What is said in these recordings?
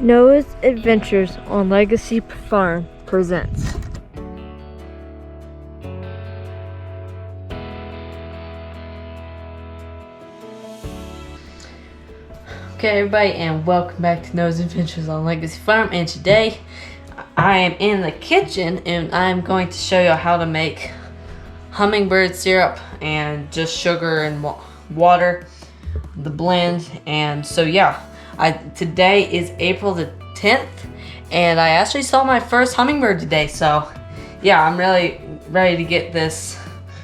Noah's Adventures on Legacy Farm presents. Okay, everybody, and welcome back to Noah's Adventures on Legacy Farm. And today I am in the kitchen and I'm going to show you how to make hummingbird syrup and just sugar and water, the blend. And so yeah, today is April the 10th and I actually saw my first hummingbird today. So yeah, I'm really ready to get this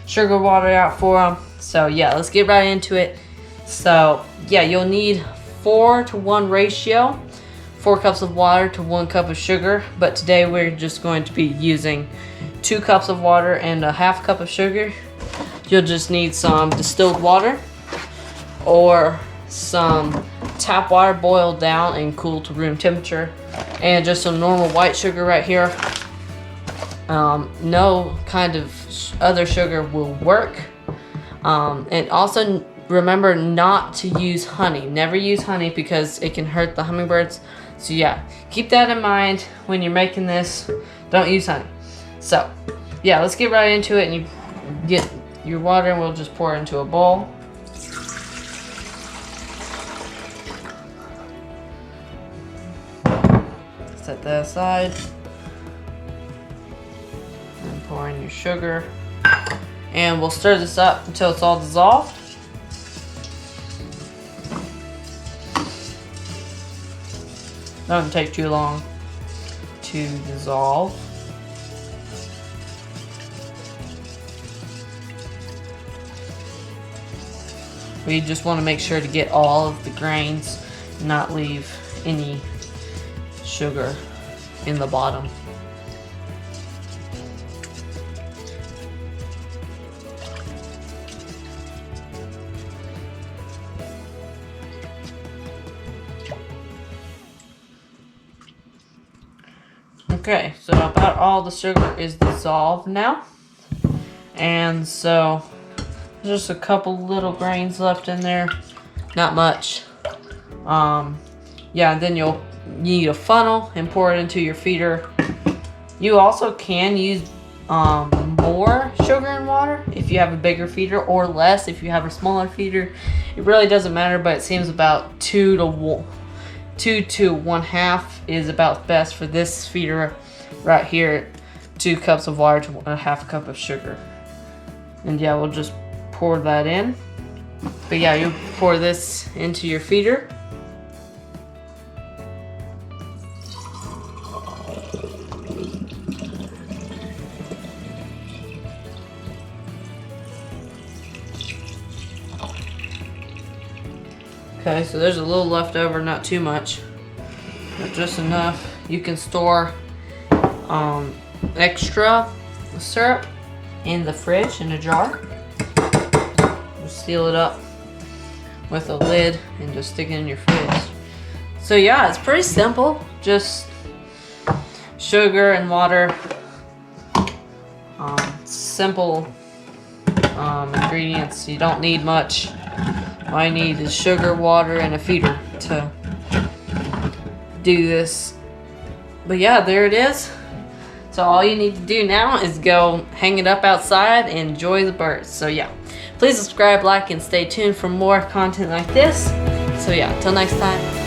sugar water out for them. So yeah, let's get right into it. So yeah, you'll need 4-to-1 ratio, 4 cups of water to 1 cup of sugar, but today we're just going to be using 2 cups of water and a half cup of sugar. You'll just need some distilled water or some tap water boiled down and cooled to room temperature, and just some normal white sugar right here. No kind of other sugar will work. And also remember not to use honey. Never use honey because it can hurt the hummingbirds. So yeah, keep that in mind when you're making this. Don't use honey. So yeah, let's get right into it. And you get your water and we'll just pour it into a bowl. Set that aside. And pour in your sugar. And we'll stir this up until it's all dissolved. Doesn't take too long to dissolve. We just want to make sure to get all of the grains, not leave any sugar in the bottom. Okay, so about all the sugar is dissolved now. And so there's just a couple little grains left in there. Not much. Yeah, and then you'll need a funnel and pour it into your feeder. You also can use more sugar and water if you have a bigger feeder, or less if you have a smaller feeder. It really doesn't matter, but it seems about 2 to 1/2 is about best for this feeder right here. 2 cups of water to 1/2 cup of sugar. And yeah, we'll just pour that in. But yeah, you pour this into your feeder. Okay, so there's a little left over, not too much, but just enough. You can store extra syrup in the fridge in a jar. Just seal it up with a lid and just stick it in your fridge. So yeah, it's pretty simple. Just sugar and water. Simple ingredients. You don't need much. All you need is sugar, water, and a feeder to do this. But yeah, there it is. So all you need to do now is go hang it up outside and enjoy the birds. So yeah, please subscribe, like, and stay tuned for more content like this. So yeah, till next time.